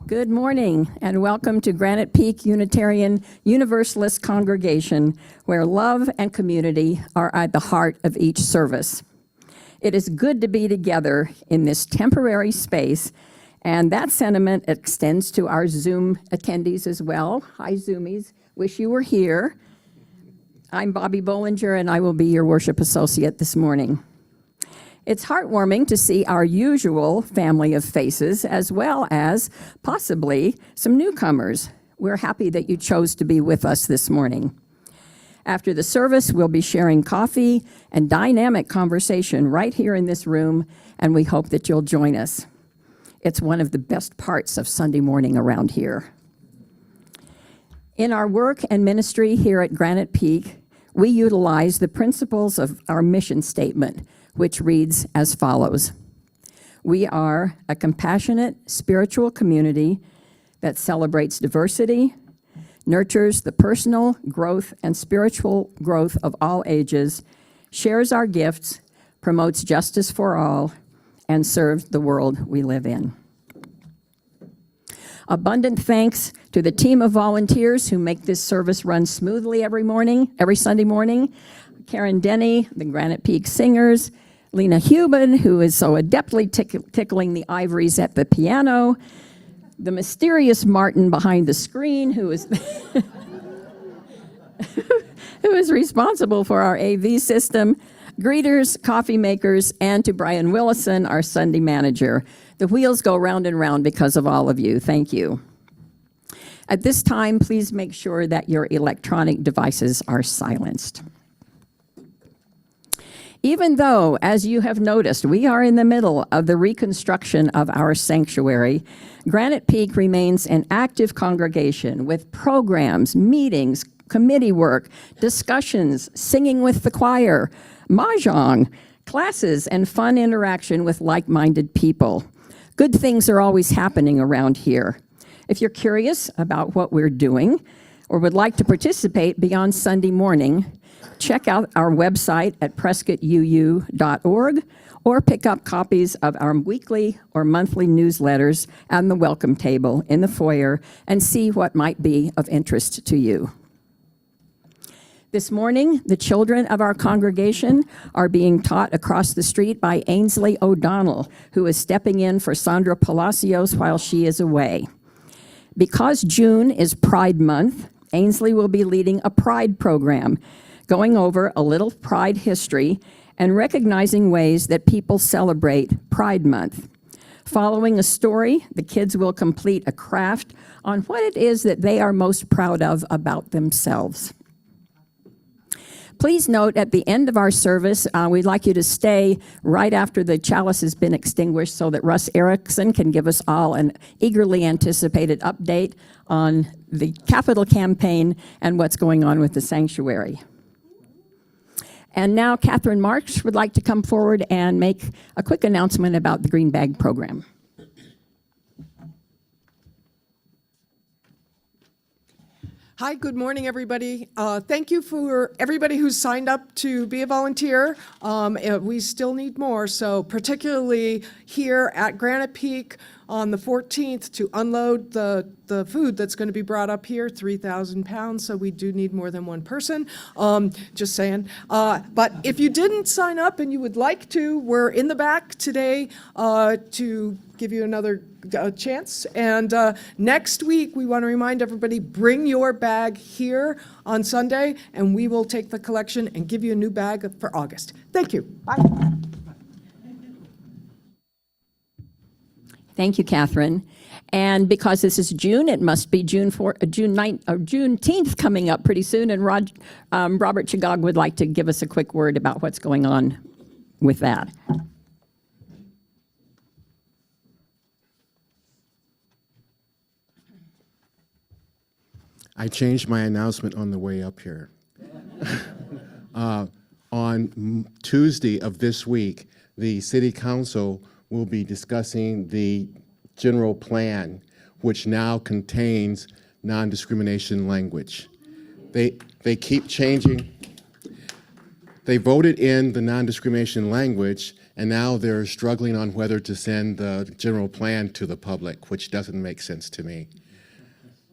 Good morning and welcome to Granite Peak Unitarian Universalist Congregation, where love and community are at the heart of each service. It is good to be together in this temporary space, and that sentiment extends to our Zoom attendees as well. Hi, Zoomies. Wish you were here. I'm Bobby Bollinger, and I will be your worship associate this morning. It's heartwarming to see our usual family of faces, as well as possibly some newcomers. We're happy that you chose to be with us this morning. After the service, we'll be sharing coffee and dynamic conversation right here in this room, and we hope that you'll join us. It's one of the best parts of Sunday morning around here. In our work and ministry here at Granite Peak, we utilize the principles of our mission statement, which reads as follows. We are a compassionate spiritual community that celebrates diversity, nurtures the personal growth and spiritual growth of all ages, shares our gifts, promotes justice for all, and serves the world we live in. Abundant thanks to the team of volunteers who make this service run smoothly every Sunday morning. Karen Denny, the Granite Peak Singers, Lena Huben, who is so adeptly tickling the ivories at the piano, the mysterious Martin behind the screen, who is responsible for our AV system, greeters, coffee makers, and to Brian Willison, our Sunday manager. The wheels go round and round because of all of you. Thank you. At this time, please make sure that your electronic devices are silenced. Even though, as you have noticed, we are in the middle of the reconstruction of our sanctuary, Granite Peak remains an active congregation with programs, meetings, committee work, discussions, singing with the choir, mahjong, classes, and fun interaction with like-minded people. Good things are always happening around here. If you're curious about what we're doing or would like to participate beyond Sunday morning, check out our website at prescottuu.org or pick up copies of our weekly or monthly newsletters and the welcome table in the foyer and see what might be of interest to you. This morning, the children of our congregation are being taught across the street by Ainsley O'Donnell, who is stepping in for Sandra Palacios while she is away. Because June is Pride Month, Ainsley will be leading a Pride program, going over a little Pride history and recognizing ways that people celebrate Pride Month. Following a story, the kids will complete a craft on what it is that they are most proud of about themselves. Please note at the end of our service, we'd like you to stay right after the chalice has been extinguished so that Russ Erickson can give us all an eagerly anticipated update on the capital campaign and what's going on with the sanctuary. And now Catherine Marks would like to come forward and make a quick announcement about the Green Bag program. Hi, good morning, everybody. Thank you for everybody who's signed up to be a volunteer. We still need more, so particularly here at Granite Peak on the 14th to unload the food that's going to be brought up here, 3,000 pounds, so we do need more than one person, just saying. But if you didn't sign up and you would like to, we're in the back today to give you another chance. And next week, we want to remind everybody, bring your bag here on Sunday, and we will take the collection and give you a new bag for August. Thank you. Bye. Thank you, Catherine. And because this is June, it must be Juneteenth coming up pretty soon, and Robert Chagog would like to give us a quick word about what's going on with that. I changed my announcement on the way up here. On Tuesday of this week, the City Council will be discussing the general plan, which now contains non-discrimination language. They keep changing. They voted in the non-discrimination language, And now they're struggling on whether to send the general plan to the public, which doesn't make sense to me.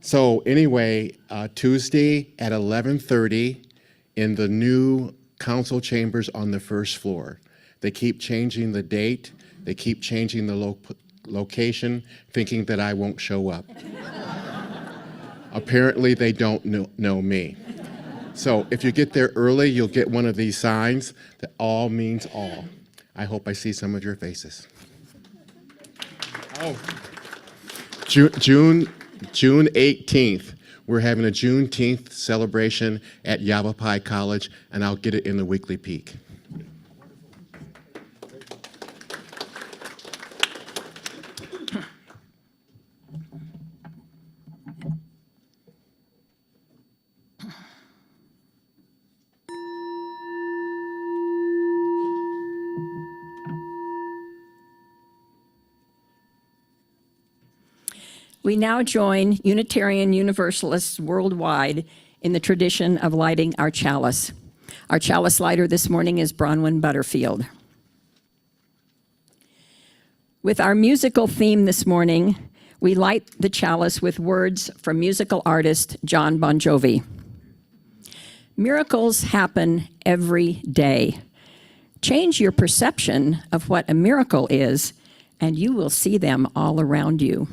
So anyway, Tuesday at 11:30 in the new council chambers on the first floor. They keep changing the date. They keep changing the location, thinking that I won't show up. Apparently, they don't know me. So if you get there early, you'll get one of these signs that all means all. I hope I see some of your faces. Oh, June 18th, we're having a Juneteenth celebration at Yavapai College, and I'll get it in the weekly peak. We now join Unitarian Universalists worldwide in the tradition of lighting our chalice. Our chalice lighter this morning is Bronwyn Butterfield. With our musical theme this morning, we light the chalice with words from musical artist John Bon Jovi. Miracles happen every day. Change your perception of what a miracle is, and you will see them all around you.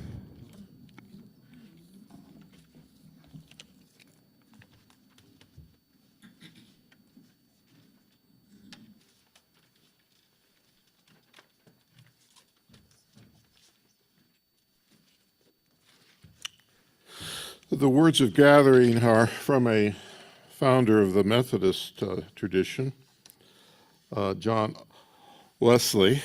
The words of gathering are from a founder of the Methodist tradition, John Wesley.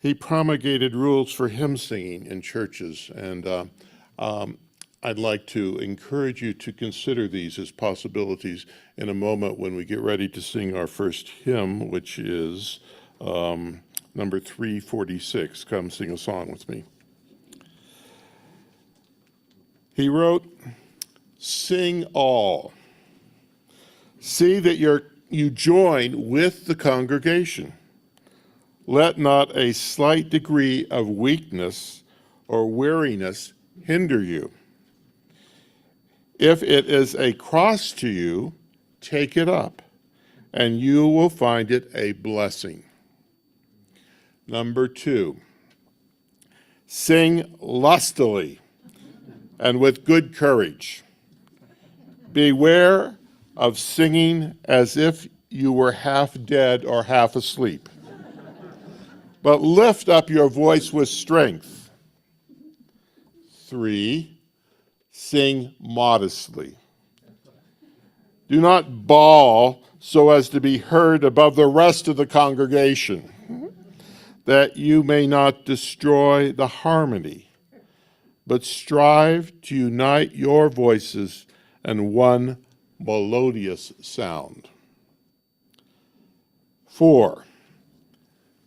He promulgated rules for hymn singing in churches, and I'd like to encourage you to consider these as possibilities in a moment when we get ready to sing our first hymn, which is number 346. Come sing a song with me. He wrote, "Sing all. See that you join with the congregation. Let not a slight degree of weakness or weariness hinder you. If it is a cross to you, take it up, and you will find it a blessing." Number 2, sing lustily and with good courage. Beware of singing as if you were half dead or half asleep, but lift up your voice with strength. 3, sing modestly. Do not bawl so as to be heard above the rest of the congregation, that you may not destroy the harmony, but strive to unite your voices in one melodious sound. 4,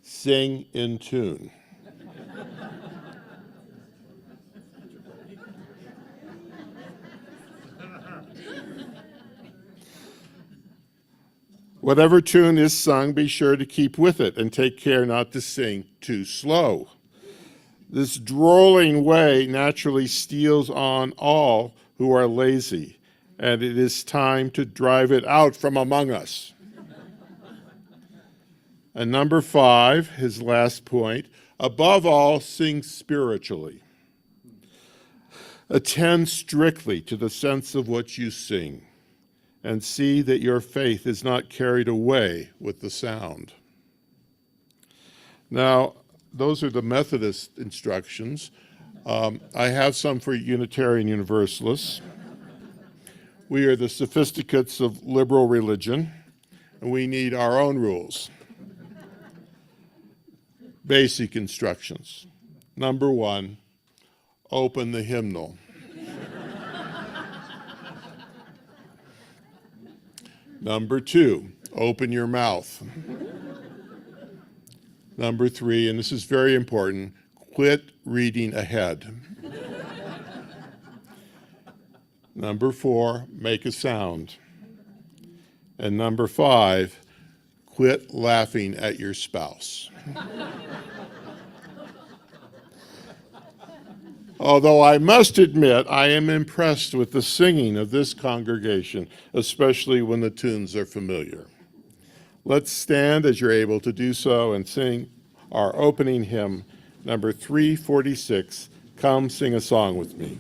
sing in tune. Whatever tune is sung, be sure to keep with it and take care not to sing too slow. This drolling way naturally steals on all who are lazy, and it is time to drive it out from among us. And number 5, his last point, above all, sing spiritually. Attend strictly to the sense of what you sing, and see that your faith is not carried away with the sound. Now, those are the Methodist instructions. I have some for Unitarian Universalists. We are the sophisticates of liberal religion, and we need our own rules. Basic instructions. Number 1, open the hymnal. Number 2, open your mouth. Number 3, and this is very important, quit reading ahead. Number 4, make a sound. And number 5, quit laughing at your spouse. Although I must admit, I am impressed with the singing of this congregation, especially when the tunes are familiar. Let's stand as you're able to do so and sing our opening hymn, number 346, Come Sing a Song with Me.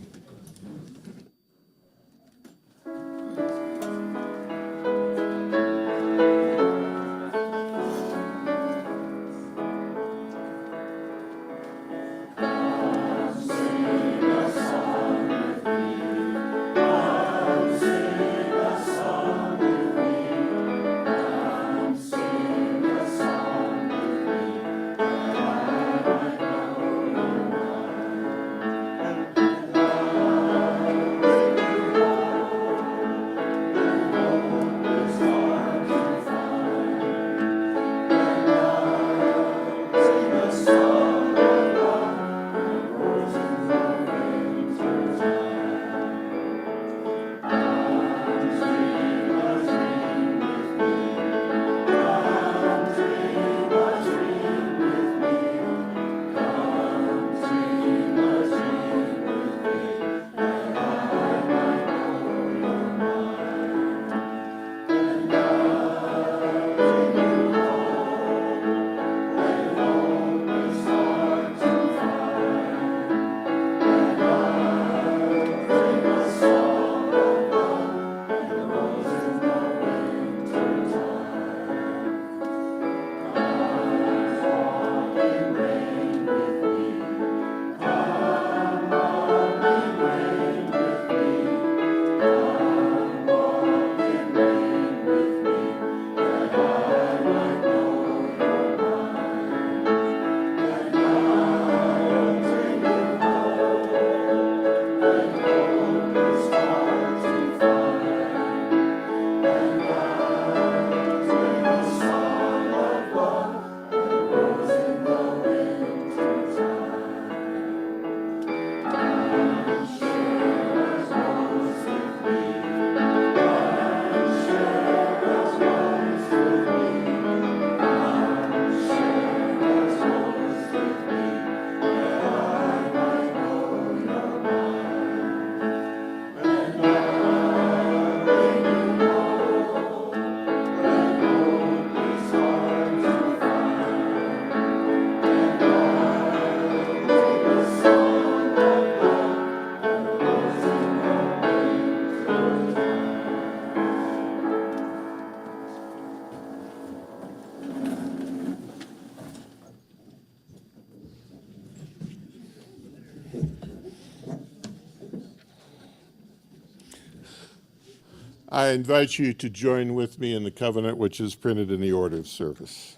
I invite you to join with me in the covenant which is printed in the order of service.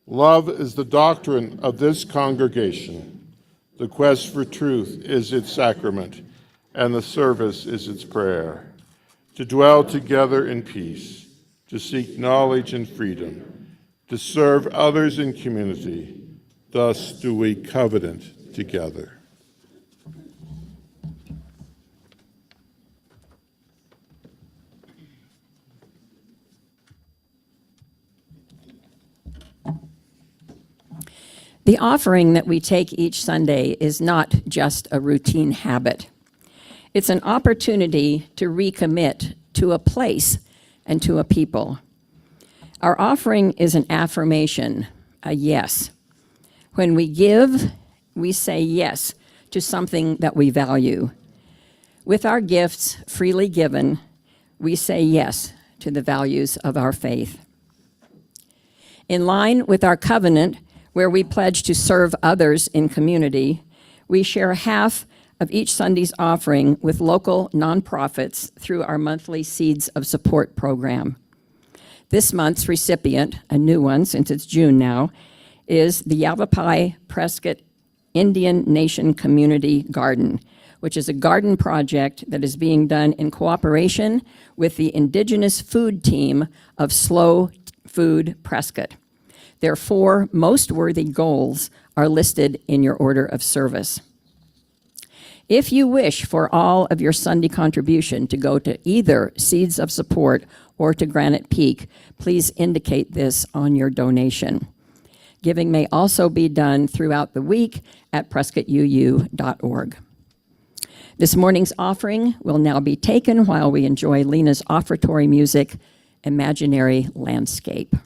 Love is the doctrine of this congregation. The quest for truth is its sacrament, and the service is its prayer. To dwell together in peace, to seek knowledge and freedom, to serve others in community. Thus do we covenant together. The offering that we take each Sunday is not just a routine habit. It's an opportunity to recommit to a place and to a people. Our offering is an affirmation, a yes. When we give, we say yes to something that we value. With our gifts freely given, we say yes to the values of our faith. In line with our covenant, where we pledge to serve others in community, we share half of each Sunday's offering with local nonprofits through our monthly Seeds of Support program. This month's recipient, a new one since it's June now, is the Yavapai Prescott Indian Nation Community Garden, which is a garden project that is being done in cooperation with the Indigenous Food Team of Slow Food Prescott. Their 4 most worthy goals are listed in your order of service. If you wish for all of your Sunday contribution to go to either Seeds of Support or to Granite Peak, please indicate this on your donation. Giving may also be done throughout the week at prescottuu.org. This morning's offering will now be taken while we enjoy Lena's offertory music, Imaginary Landscape.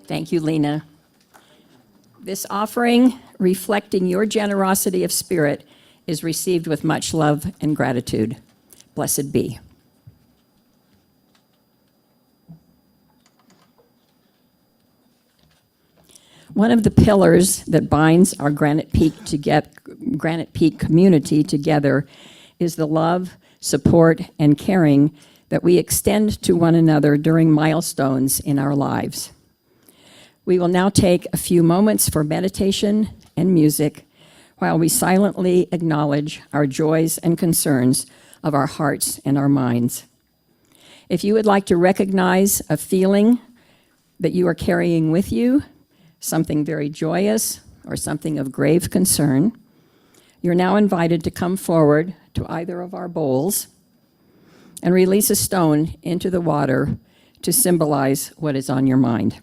Thank you, Lena. This offering, reflecting your generosity of spirit, is received with much love and gratitude. Blessed be. One of the pillars that binds our Granite Peak community together is the love, support, and caring that we extend to one another during milestones in our lives. We will now take a few moments for meditation and music while we silently acknowledge our joys and concerns of our hearts and our minds. If you would like to recognize a feeling that you are carrying with you, something very joyous or something of grave concern, you're now invited to come forward to either of our bowls and release a stone into the water to symbolize what is on your mind.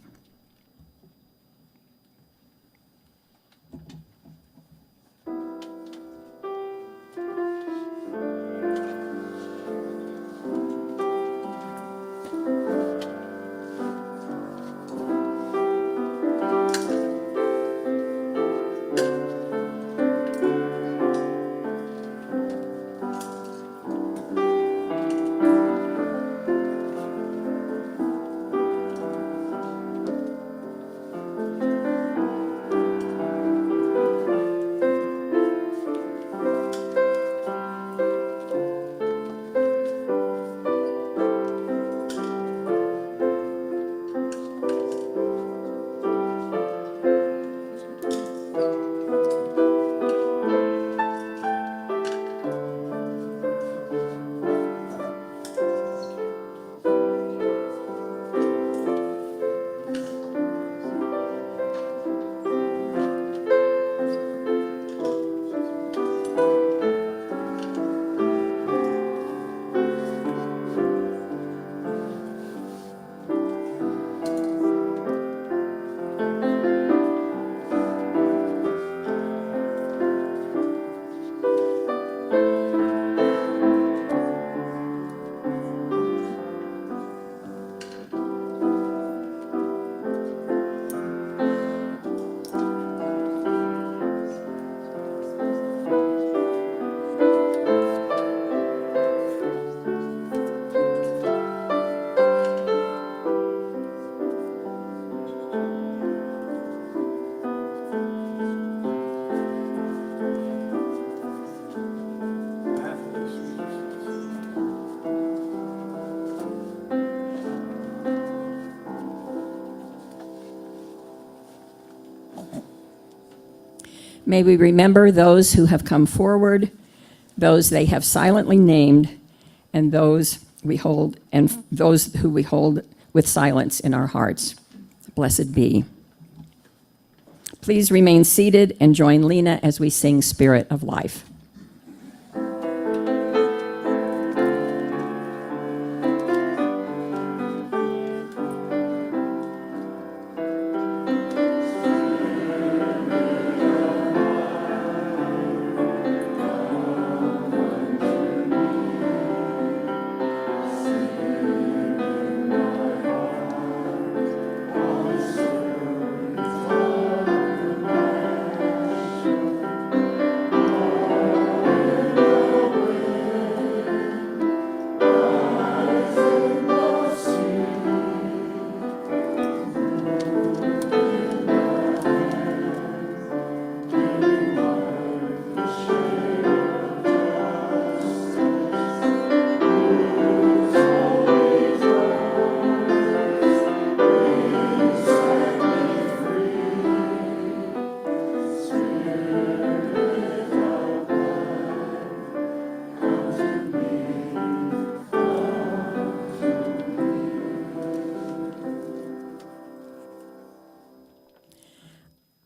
May we remember those who have come forward, those they have silently named, and those who we hold with silence in our hearts. Blessed be. Please remain seated and join Lena as we sing Spirit of Life.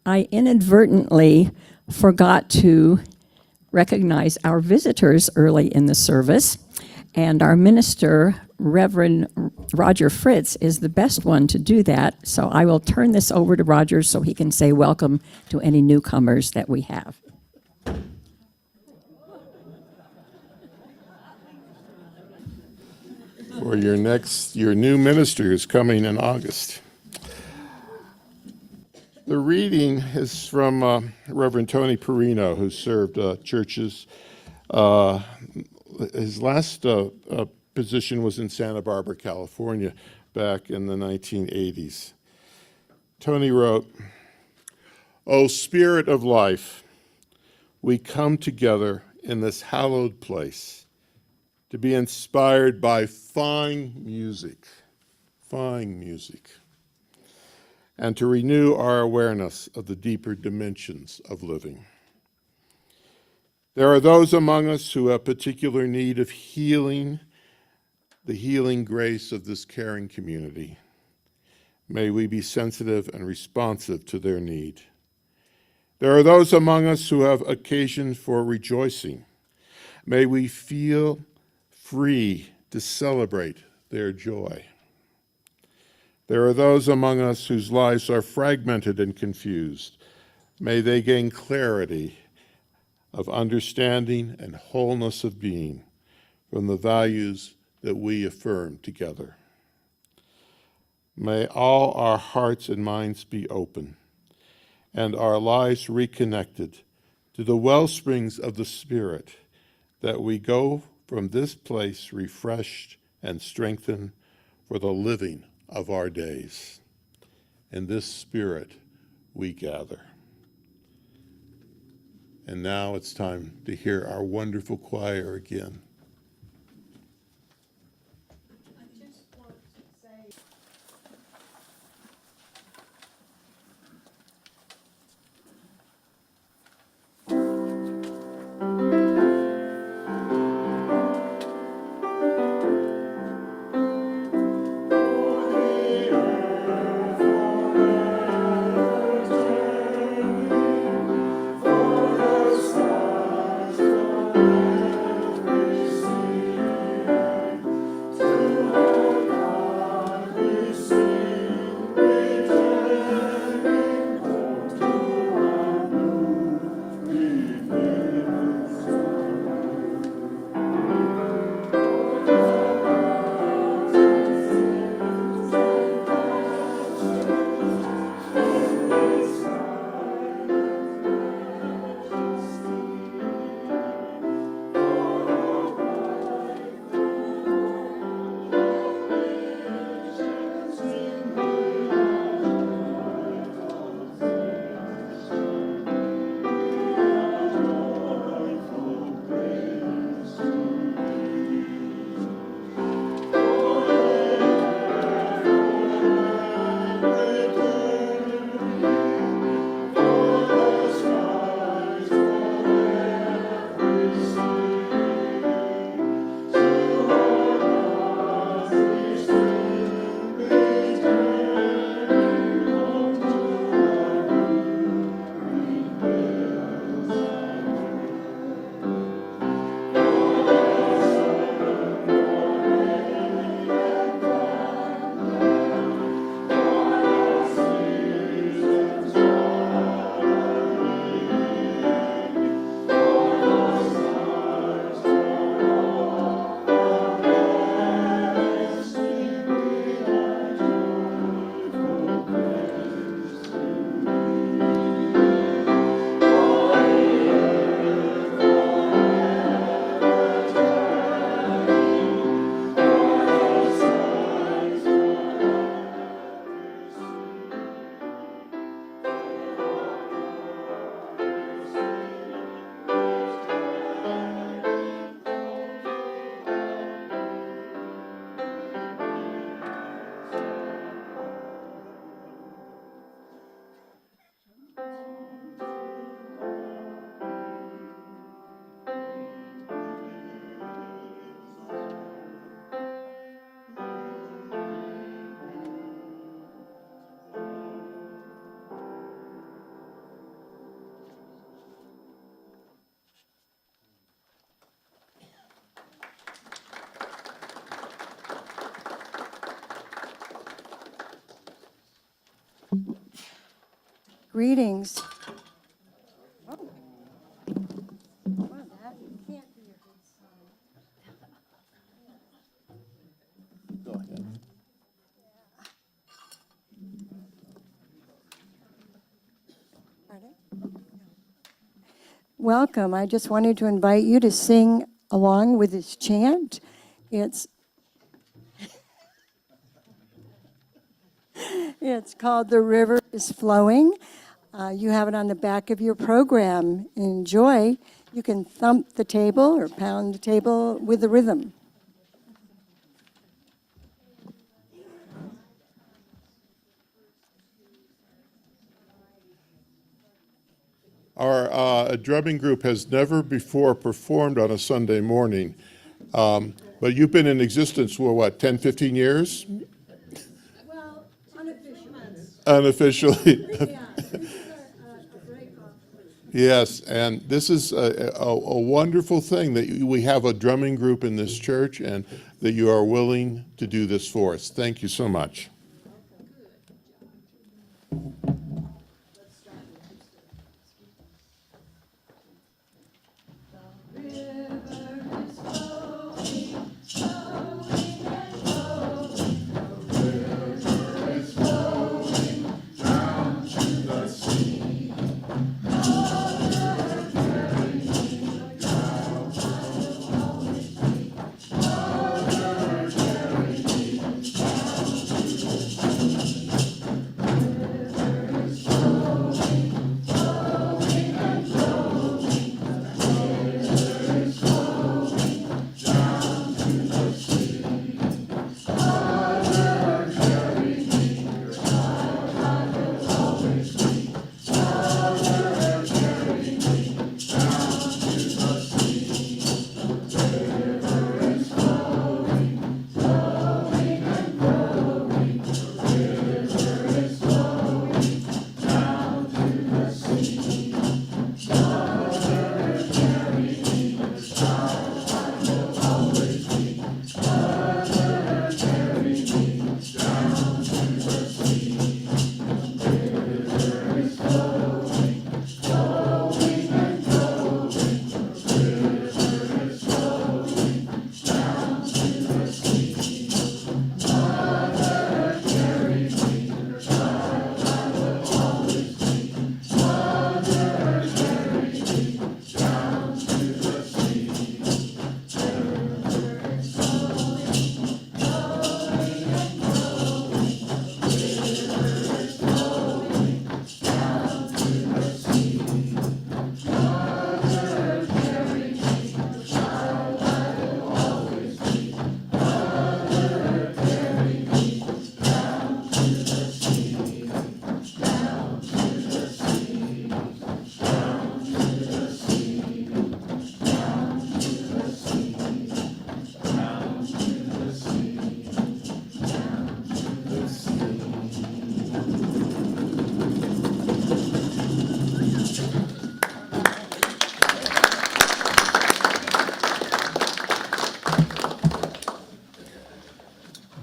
I inadvertently forgot to recognize our visitors early in the service, and our minister, Reverend Roger Fritts, is the best one to do that. So I will turn this over to Roger so he can say welcome to any newcomers that we have. For your new minister is coming in August. The reading is from Reverend Tony Perino, who served churches. His last position was in Santa Barbara, California, back in the 1980s. Tony wrote, "O Spirit of life, we come together in this hallowed place to be inspired by fine music, and to renew our awareness of the deeper dimensions of living. There are those among us who have particular need of healing, the healing grace of this caring community. May we be sensitive and responsive to their need. There are those among us who have occasion for rejoicing. May we feel free to celebrate their joy. There are those among us whose lives are fragmented and confused. May they gain clarity of understanding and wholeness of being from the values that we affirm together. May all our hearts and minds be open and our lives reconnected to the well springs of the Spirit, that we go from this place refreshed and strengthened for the living of our days. In this spirit we gather." And now it's time to hear our wonderful choir again. Greetings. Welcome. I just wanted to invite you to sing along with this chant. It's called "The River is Flowing." You have it on the back of your program. Enjoy. You can thump the table or pound the table with the rhythm. Our drumming group has never before performed on a Sunday morning, but you've been in existence for what, 10, 15 years? Well, unofficially. Unofficially. Yes, and this is a wonderful thing that we have a drumming group in this church and that you are willing to do this for us. Thank you so much.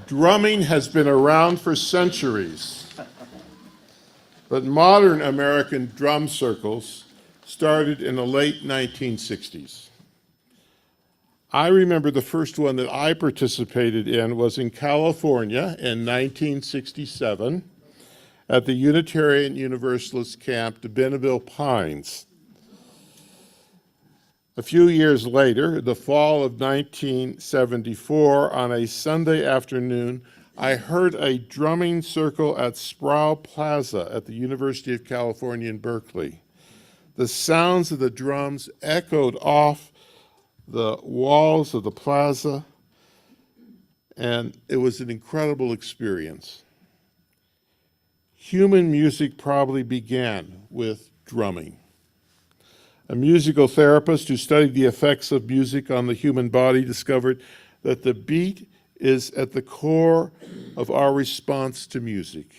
Drumming has been around for centuries, but modern American drum circles started in the late 1960s. I remember the first one that I participated in was in California in 1967 at the Unitarian Universalist camp to Benneville Pines. A few years later, the fall of 1974, on a Sunday afternoon, I heard a drumming circle at Sproul Plaza at the University of California in Berkeley. The sounds of the drums echoed off the walls of the plaza, and it was an incredible experience. Human music probably began with drumming. A musical therapist who studied the effects of music on the human body discovered that the beat is at the core of our response to music,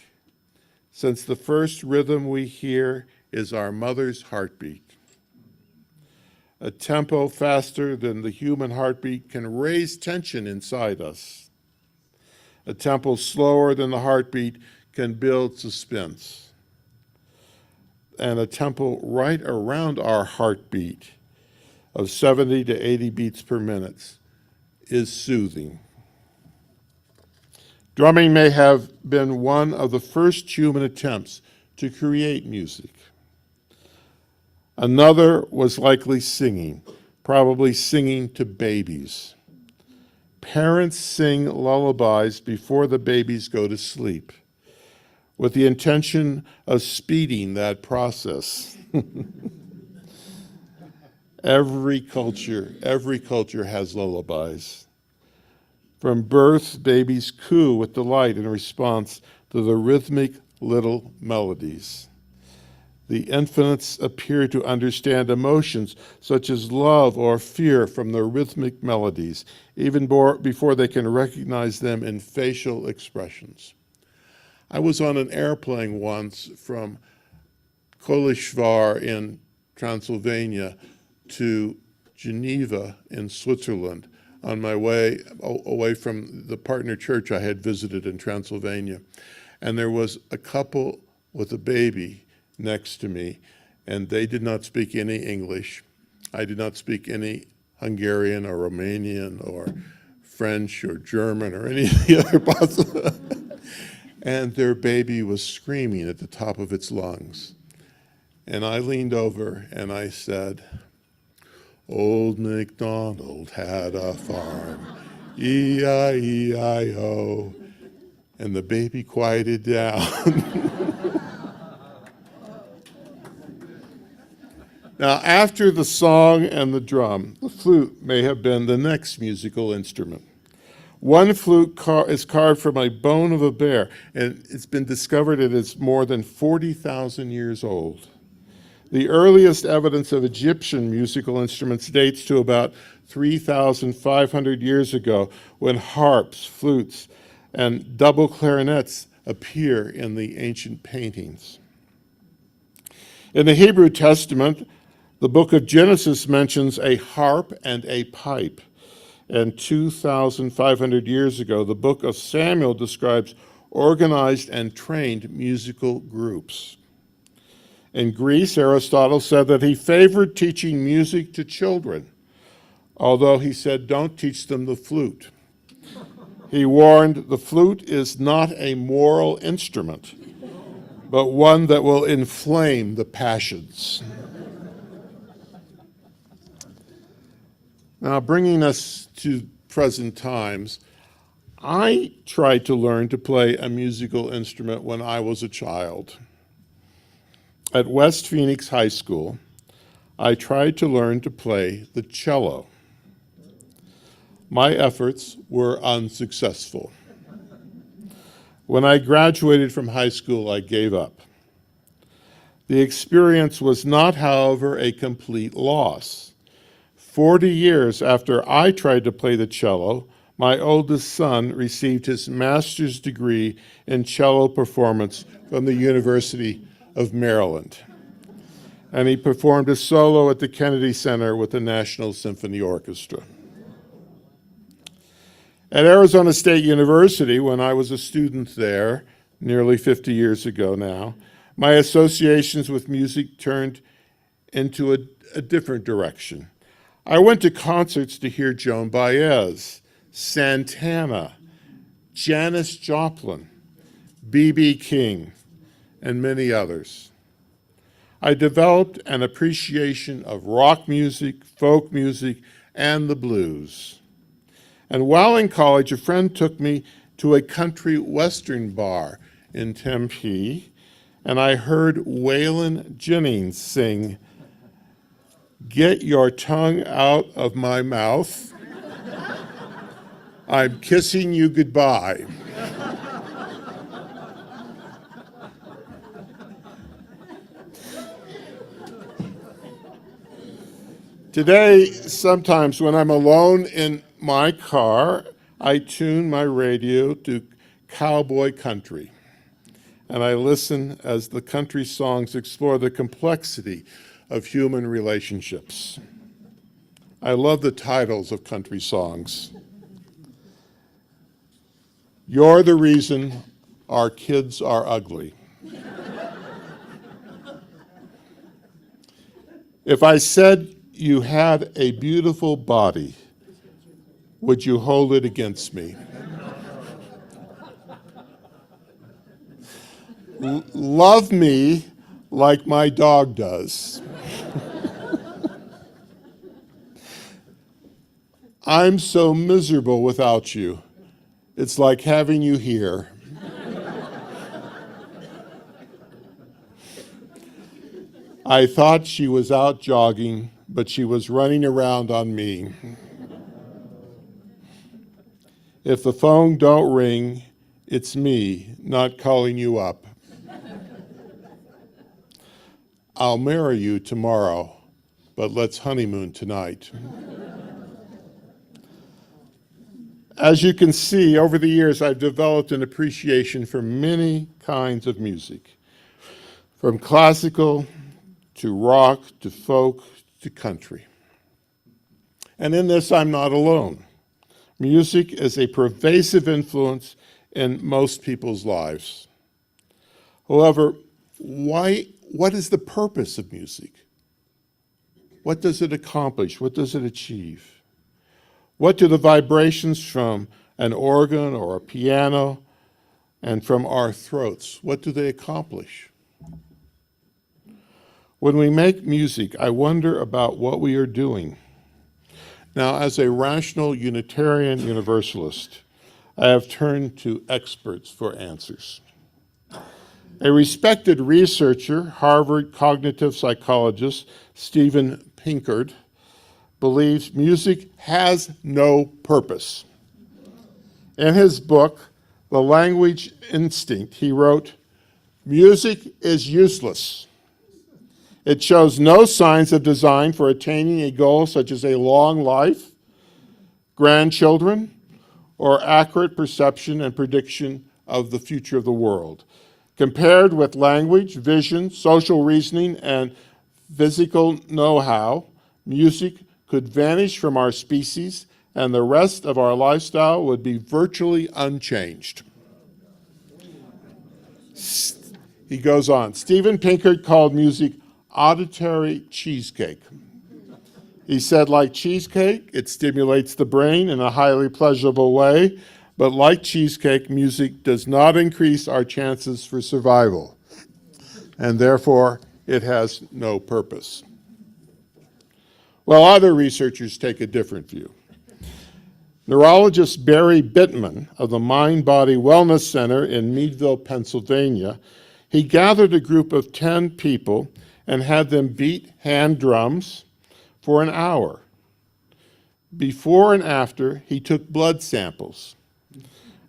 since the first rhythm we hear is our mother's heartbeat. A tempo faster than the human heartbeat can raise tension inside us. A tempo slower than the heartbeat can build suspense. and a tempo right around our heartbeat of 70 to 80 beats per minute is soothing. Drumming may have been one of the first human attempts to create music. Another was likely singing, probably singing to babies. Parents sing lullabies before the babies go to sleep, with the intention of speeding that process. Every culture has lullabies. From birth, babies coo with delight in response to the rhythmic little melodies. The infants appear to understand emotions such as love or fear from the rhythmic melodies, even before they can recognize them in facial expressions. I was on an airplane once from Kolishvar in Transylvania to Geneva in Switzerland on my way away from the partner church I had visited in Transylvania. And there was a couple with a baby next to me, and they did not speak any English. I did not speak any Hungarian or Romanian or French or German or any of the other possible. And their baby was screaming at the top of its lungs. And I leaned over and I said, "Old MacDonald had a farm, E-I-E-I-O." And the baby quieted down. Now, after the song and the drum, the flute may have been the next musical instrument. One flute is carved from a bone of a bear, and it's been discovered it is more than 40,000 years old. The earliest evidence of Egyptian musical instruments dates to about 3,500 years ago, when harps, flutes, and double clarinets appear in the ancient paintings. In the Hebrew Testament, the book of Genesis mentions a harp and a pipe. And 2,500 years ago, the book of Samuel describes organized and trained musical groups. In Greece, Aristotle said that he favored teaching music to children, although he said don't teach them the flute. He warned the flute is not a moral instrument, but one that will inflame the passions. Now, bringing us to present times, I tried to learn to play a musical instrument when I was a child. At West Phoenix High School, I tried to learn to play the cello. My efforts were unsuccessful. When I graduated from high school, I gave up. The experience was not, however, a complete loss. 40 years after I tried to play the cello, my oldest son received his master's degree in cello performance from the University of Maryland. And he performed a solo at the Kennedy Center with the National Symphony Orchestra. At Arizona State University, when I was a student there, nearly 50 years ago now, my associations with music turned into a different direction. I went to concerts to hear Joan Baez, Santana, Janis Joplin, B.B. King, and many others. I developed an appreciation of rock music, folk music, and the blues. And while in college, a friend took me to a country western bar in Tempe, and I heard Waylon Jennings sing, "Get your tongue out of my mouth. I'm kissing you goodbye." Today, sometimes when I'm alone in my car, I tune my radio to cowboy country, and I listen as the country songs explore the complexity of human relationships. I love the titles of country songs. "You're the reason our kids are ugly." If I said you had a beautiful body, would you hold it against me? Love me like my dog does. I'm so miserable without you. It's like having you here. I thought she was out jogging, but she was running around on me. If the phone don't ring, it's me not calling you up. I'll marry you tomorrow, but let's honeymoon tonight. As you can see, over the years, I've developed an appreciation for many kinds of music, from classical to rock to folk to country. And in this, I'm not alone. Music is a pervasive influence in most people's lives. However, what is the purpose of music? What does it accomplish? What does it achieve? What do the vibrations from an organ or a piano and from our throats, what do they accomplish? When we make music, I wonder about what we are doing. Now, as a rational Unitarian Universalist, I have turned to experts for answers. A respected researcher, Harvard cognitive psychologist Steven Pinker, believes music has no purpose. In his book, The Language Instinct, he wrote, "Music is useless. It shows no signs of design for attaining a goal such as a long life, grandchildren, or accurate perception and prediction of the future of the world. Compared with language, vision, social reasoning, and physical know-how, music could vanish from our species and the rest of our lifestyle would be virtually unchanged." He goes on, Steven Pinker called music auditory cheesecake. He said, like cheesecake, it stimulates the brain in a highly pleasurable way, but like cheesecake, music does not increase our chances for survival, and therefore it has no purpose. Well, other researchers take a different view. Neurologist Barry Bittman of the Mind Body Wellness Center in Meadville, Pennsylvania, he gathered a group of 10 people and had them beat hand drums for an hour. Before and after, he took blood samples.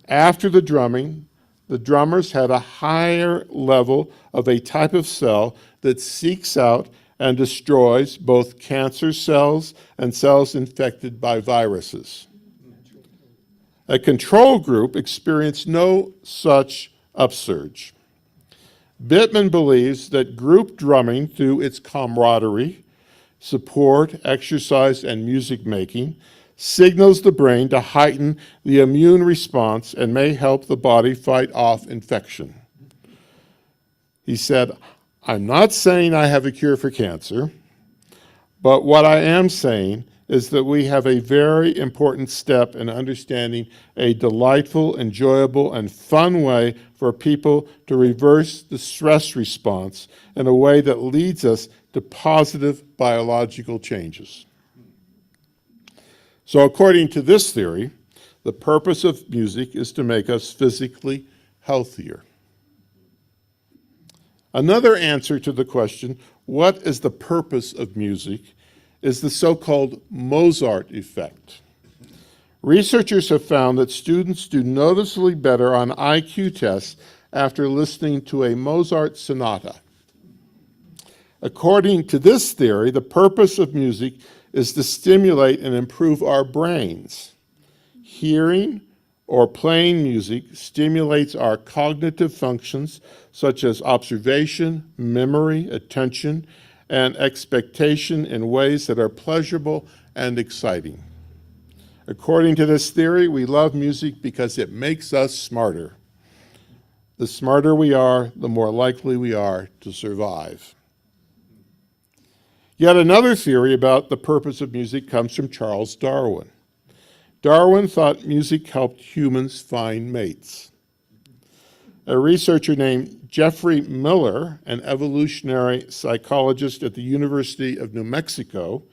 After the drumming, the drummers had a higher level of a type of cell that seeks out and destroys both cancer cells and cells infected by viruses. A control group experienced no such upsurge. Bittman believes that group drumming, through its camaraderie, support, exercise, and music making, signals the brain to heighten the immune response and may help the body fight off infection. He said, "I'm not saying I have a cure for cancer, but what I am saying is that we have a very important step in understanding a delightful, enjoyable, and fun way for people to reverse the stress response in a way that leads us to positive biological changes." So according to this theory, the purpose of music is to make us physically healthier. Another answer to the question, what is the purpose of music, is the so-called Mozart effect. Researchers have found that students do noticeably better on IQ tests after listening to a Mozart sonata. According to this theory, the purpose of music is to stimulate and improve our brains. Hearing or playing music stimulates our cognitive functions such as observation, memory, attention, and expectation in ways that are pleasurable and exciting. According to this theory, we love music because it makes us smarter. The smarter we are, the more likely we are to survive. Yet another theory about the purpose of music comes from Charles Darwin. Darwin thought music helped humans find mates. A researcher named Jeffrey Miller, an evolutionary psychologist at the University of New Mexico,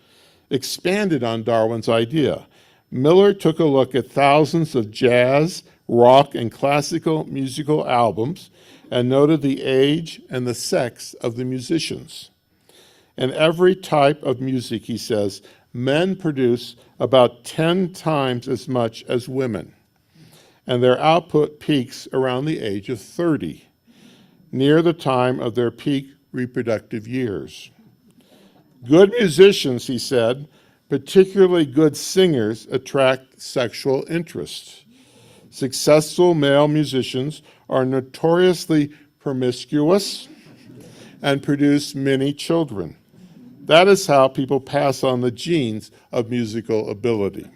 expanded on Darwin's idea. Miller took a look at thousands of jazz, rock, and classical musical albums and noted the age and the sex of the musicians. In every type of music, he says, men produce about 10 times as much as women, and their output peaks around the age of 30, near the time of their peak reproductive years. Good musicians, he said, particularly good singers, attract sexual interest. Successful male musicians are notoriously promiscuous and produce many children. That is how people pass on the genes of musical ability.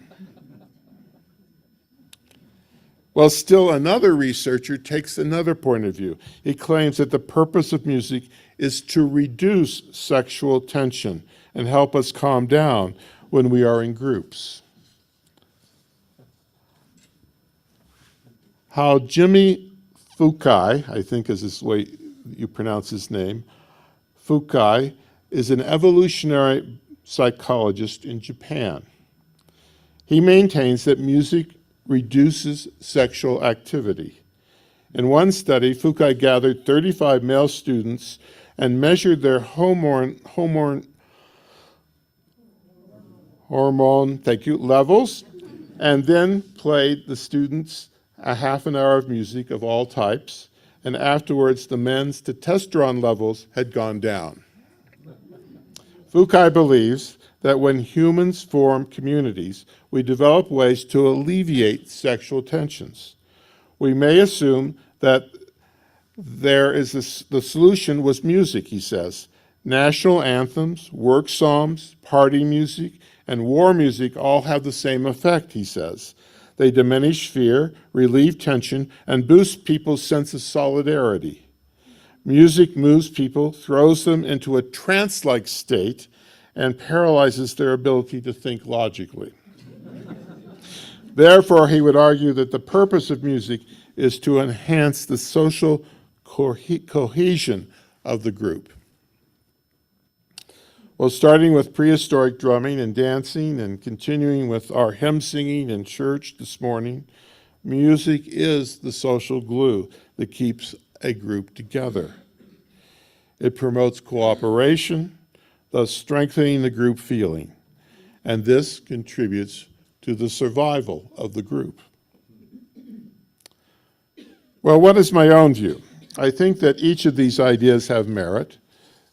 Well, still another researcher takes another point of view. He claims that the purpose of music is to reduce sexual tension and help us calm down when we are in groups. How Jimmy Fukai, I think is this way you pronounce his name, Fukai is an evolutionary psychologist in Japan. He maintains that music reduces sexual activity. In one study, Fukai gathered 35 male students and measured their hormone levels, and then played the students a half an hour of music of all types, and afterwards the men's testosterone levels had gone down. Fukai believes that when humans form communities, we develop ways to alleviate sexual tensions. We may assume that the solution was music, he says. National anthems, work songs, party music, and war music all have the same effect, he says. They diminish fear, relieve tension, and boost people's sense of solidarity. Music moves people, throws them into a trance-like state, and paralyzes their ability to think logically. Therefore, he would argue that the purpose of music is to enhance the social cohesion of the group. Well, starting with prehistoric drumming and dancing and continuing with our hymn singing in church this morning, music is the social glue that keeps a group together. It promotes cooperation, thus strengthening the group feeling, and this contributes to the survival of the group. Well, what is my own view? I think that each of these ideas have merit.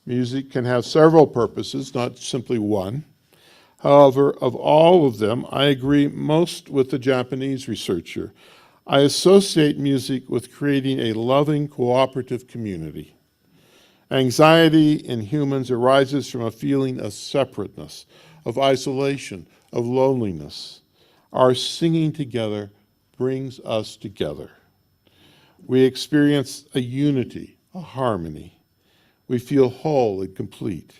Music can have several purposes, not simply one. However, of all of them, I agree most with the Japanese researcher. I associate music with creating a loving, cooperative community. Anxiety in humans arises from a feeling of separateness, of isolation, of loneliness. Our singing together brings us together. We experience a unity, a harmony. We feel whole and complete.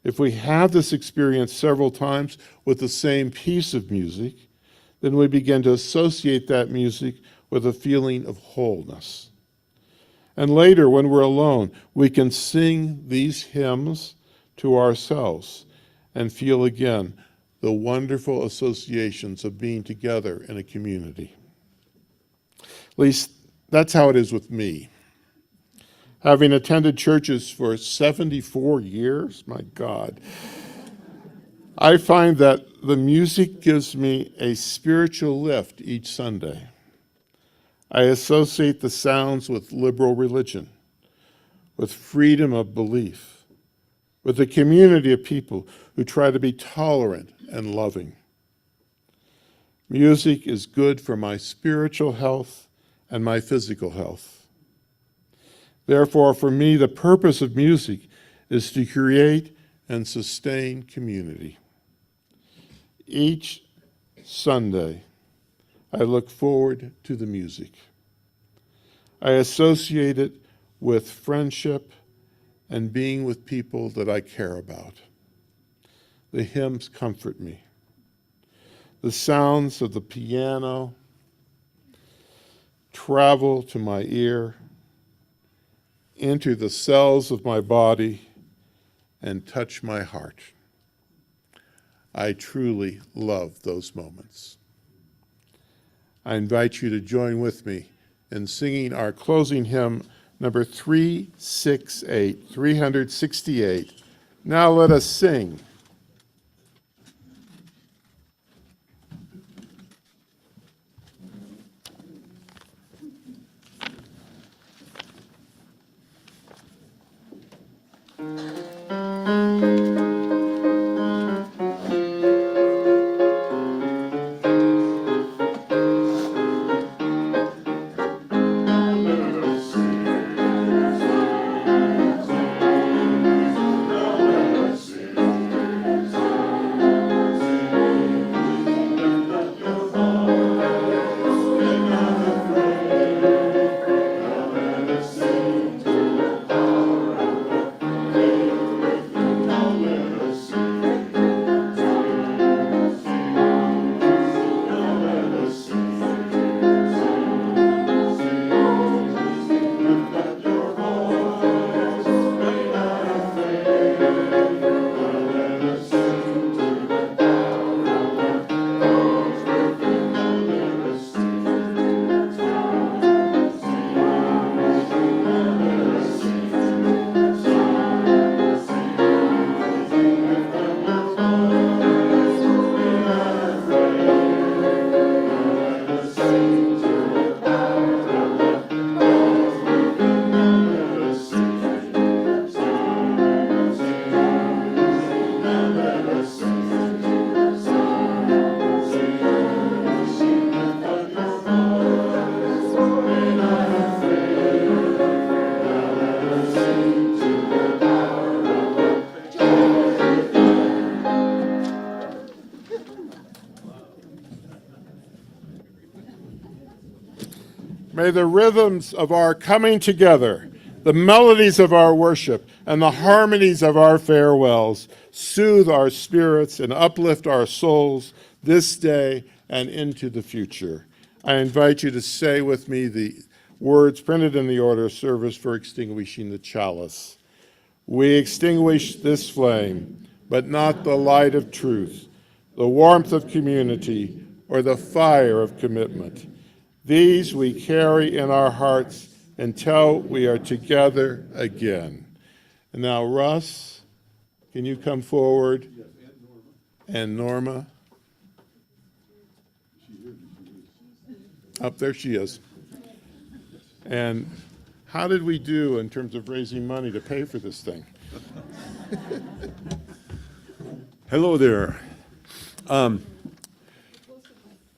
If we have this experience several times with the same piece of music, then we begin to associate that music with a feeling of wholeness. And later, when we're alone, we can sing these hymns to ourselves and feel again the wonderful associations of being together in a community. At least that's how it is with me. Having attended churches for 74 years, my God, I find that the music gives me a spiritual lift each Sunday. I associate the sounds with liberal religion, with freedom of belief, with a community of people who try to be tolerant and loving. Music is good for my spiritual health and my physical health. Therefore, for me, the purpose of music is to create and sustain community. Each Sunday, I look forward to the music. I associate it with friendship and being with people that I care about. The hymns comfort me. The sounds of the piano travel to my ear, into the cells of my body, and touch my heart. I truly love those moments. I invite you to join with me in singing our closing hymn, number 368. Now let us sing. May the rhythms of our coming together, the melodies of our worship, and the harmonies of our farewells soothe our spirits and uplift our souls this day and into the future. I invite you to say with me the words printed in the order of service for extinguishing the chalice. We extinguish this flame, but not the light of truth, the warmth of community, or the fire of commitment. These we carry in our hearts until we are together again. And now, Russ, can you come forward? And Norma. Up there she is. And how did we do in terms of raising money to pay for this thing? Hello there.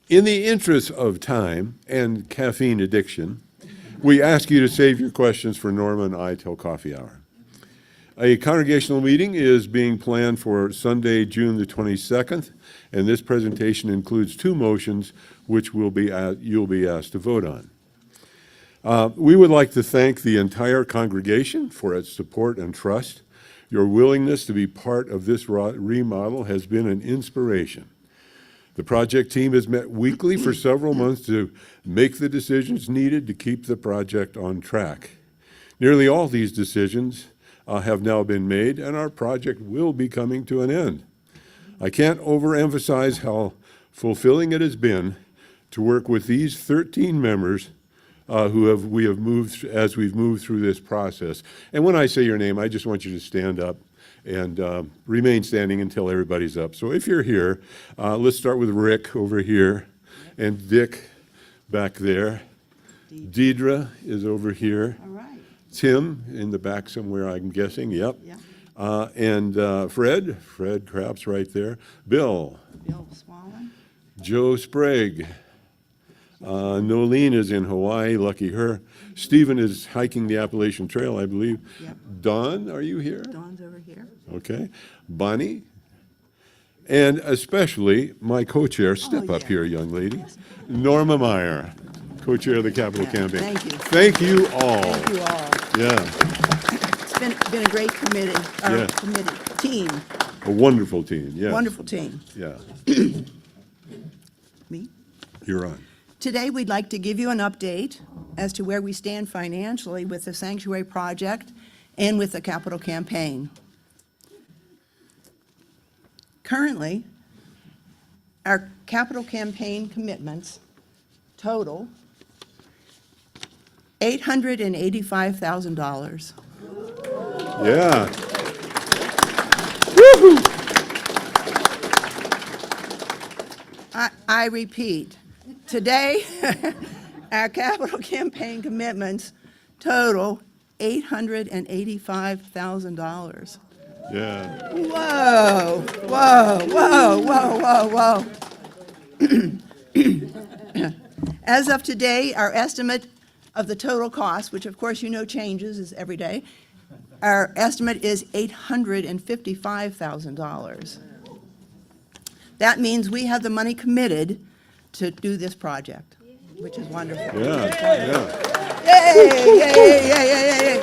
In the interest of time and caffeine addiction, we ask you to save your questions for Norma and I till coffee hour. A congregational meeting is being planned for Sunday, June the 22nd, and this presentation includes two motions which you'll be asked to vote on. We would like to thank the entire congregation for its support and trust. Your willingness to be part of this remodel has been an inspiration. The project team has met weekly for several months to make the decisions needed to keep the project on track. Nearly all these decisions have now been made, and our project will be coming to an end. I can't overemphasize how fulfilling it has been to work with these 13 members we've moved through this process. And when I say your name, I just want you to stand up and remain standing until everybody's up. So if you're here, let's start with Rick over here, and Dick back there. Deidre is over here. All right. Tim in the back somewhere, I'm guessing, yep. Yeah. And Fred Krapp's right there. Bill. Bill Swallen. Joe Sprague. Nolene is in Hawaii, lucky her. Stephen is hiking the Appalachian Trail, I believe. Yep. Don, are you here? Dawn's over here. Okay. Bonnie. And especially my co-chair, step up yeah. here, young lady, Norma Meyer, co-chair of the Capital Campaign. Thank you. Thank you all. Thank you all. Yeah. It's been a great committee, Yeah. team. A wonderful team, yes. Wonderful team. Yeah, Me? you're on. Today, we'd like to give you an update as to where we stand financially with the sanctuary project and with the capital campaign. Currently, our capital campaign commitments total $885,000. Yeah. I repeat, today, our capital campaign commitments total $885,000. Yeah. Whoa, whoa, whoa, whoa, whoa, whoa. As of today, our estimate of the total cost, which of course you know changes is every day, our estimate is $855,000. That means we have the money committed to do this project, which is wonderful. Yeah, yeah. Yay, yay, yay, yay, yay.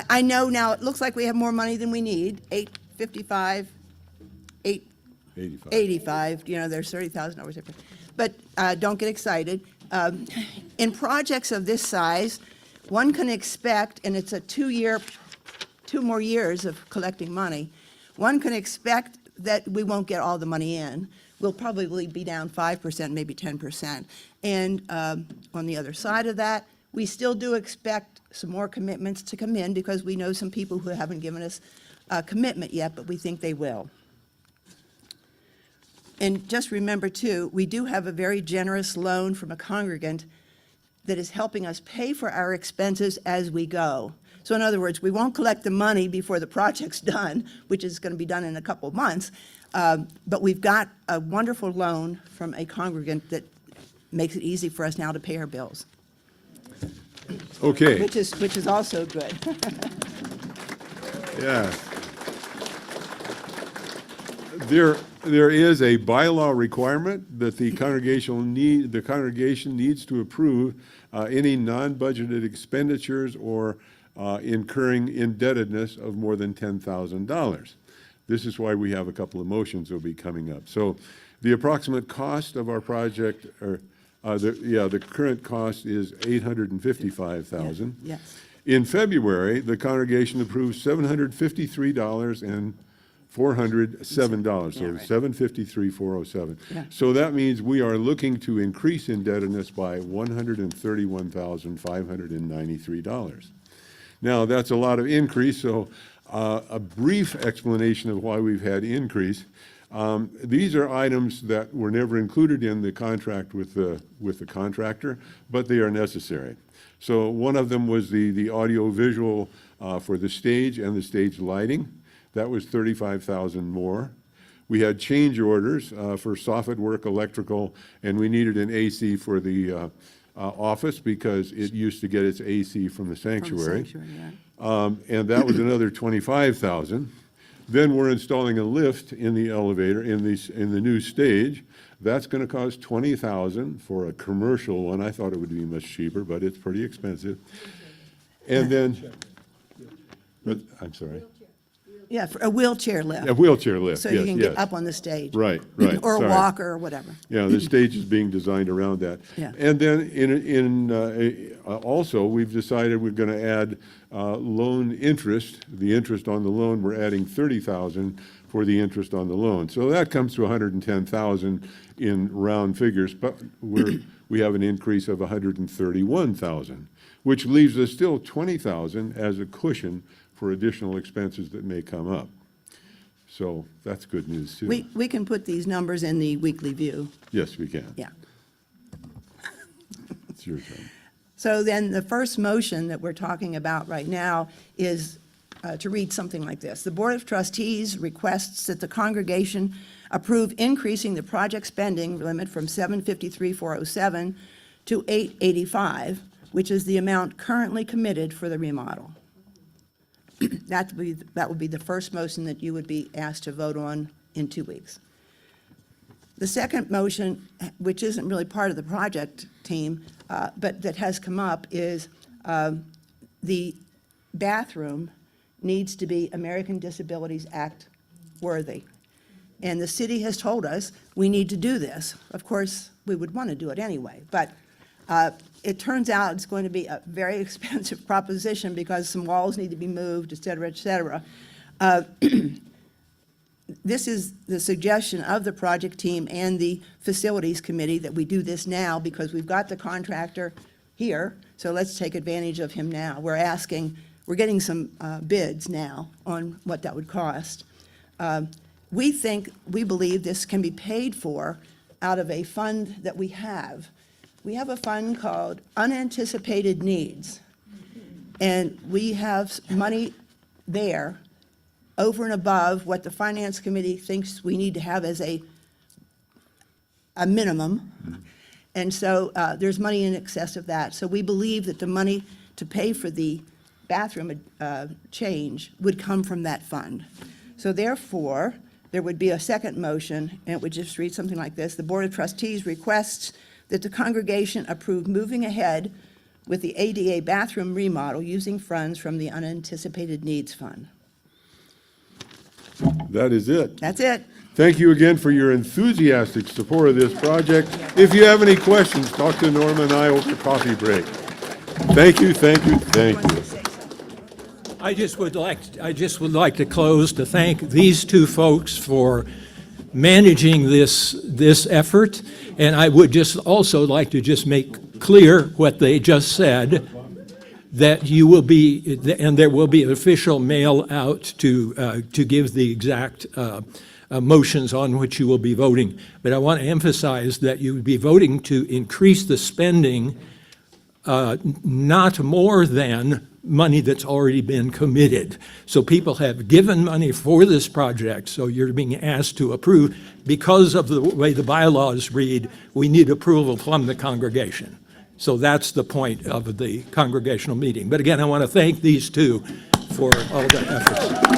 I know now, it looks like we have more money than we need, 855, 85. 85, you know, there's $30,000 difference. But don't get excited. In projects of this size, one can expect, and it's a 2 more years of collecting money, one can expect that we won't get all the money in. We'll probably be down 5%, maybe 10%. And on the other side of that, we still do expect some more commitments to come in because we know some people who haven't given us a commitment yet, but we think they will. And just remember, too, we do have a very generous loan from a congregant that is helping us pay for our expenses as we go. So in other words, we won't collect the money before the project's done, which is going to be done in a couple of months, but we've got a wonderful loan from a congregant that makes it easy for us now to pay our bills, Okay, which is also good. yeah. There is a bylaw requirement that the congregation needs to approve any non-budgeted expenditures or incurring indebtedness of more than $10,000. This is why we have a couple of motions that will be coming up. So the approximate cost of our project, the current cost is $855,000. Yes. In February, the congregation approved $753,407, so Yeah, right. $753,407. Yeah. So that means we are looking to increase indebtedness by $131,593. Now, that's a lot of increase, so a brief explanation of why we've had increase. These are items that were never included in the contract with the contractor, but they are necessary. So one of them was the audio visual for the stage and the stage lighting. That was $35,000 more. We had change orders for soffit work, electrical, and we needed an AC for the office because it used to get its AC from the sanctuary. And that was another $25,000. Then we're installing a lift in the elevator in the new stage. That's going to cost $20,000 for a commercial one. I thought it would be much cheaper, but it's pretty expensive. And then, I'm sorry. Yeah, for a wheelchair lift. A wheelchair lift, So yes, you can yes. get up on the stage. Right. Or a sorry. walker or whatever. Yeah, the stage is being designed around that. Yeah. And then also, we've decided we're going to add loan interest. The interest on the loan, we're adding $30,000 for the interest on the loan. So that comes to $110,000 in round figures, but we have an increase of $131,000, which leaves us still $20,000 as a cushion for additional expenses that may come up. So that's good news, too. We can put these numbers in the weekly view. Yes, we can. Yeah. It's your turn. So then the first motion that we're talking about right now is to read something like this. The Board of Trustees requests that the congregation approve increasing the project spending limit from $753,407 to $885, which is the amount currently committed for the remodel. That would be the first motion that you would be asked to vote on in 2 weeks. The second motion, which isn't really part of the project team, but that has come up, is the bathroom needs to be American Disabilities Act worthy. And the city has told us we need to do this. Of course, we would want to do it anyway, but it turns out it's going to be a very expensive proposition because some walls need to be moved, et cetera, et cetera. This is the suggestion of the project team and the facilities committee that we do this now because we've got the contractor here, so let's take advantage of him now. We're getting some bids now on what that would cost. We believe this can be paid for out of a fund that we have. We have a fund called Unanticipated Needs, and we have money there over and above what the Finance Committee thinks we need to have as a minimum. And so there's money in excess of that. So we believe that the money to pay for the bathroom change would come from that fund. So therefore, there would be a second motion, and it would just read something like this. The Board of Trustees requests that the congregation approve moving ahead with the ADA bathroom remodel using funds from the Unanticipated Needs Fund. That is it. That's it. Thank you again for your enthusiastic support of this project. If you have any questions, talk to Norma and I over coffee break. Thank you, thank you, thank you. I just would like to close to thank these two folks for managing this effort, and I would just also like to just make clear what they just said, that you will be, and there will be an official mail out to give the exact motions on which you will be voting. But I want to emphasize that you would be voting to increase the spending, not more than money that's already been committed. So people have given money for this project, so you're being asked to approve. Because of the way the bylaws read, we need approval from the congregation. So that's the point of the congregational meeting. But again, I want to thank these two for all their efforts.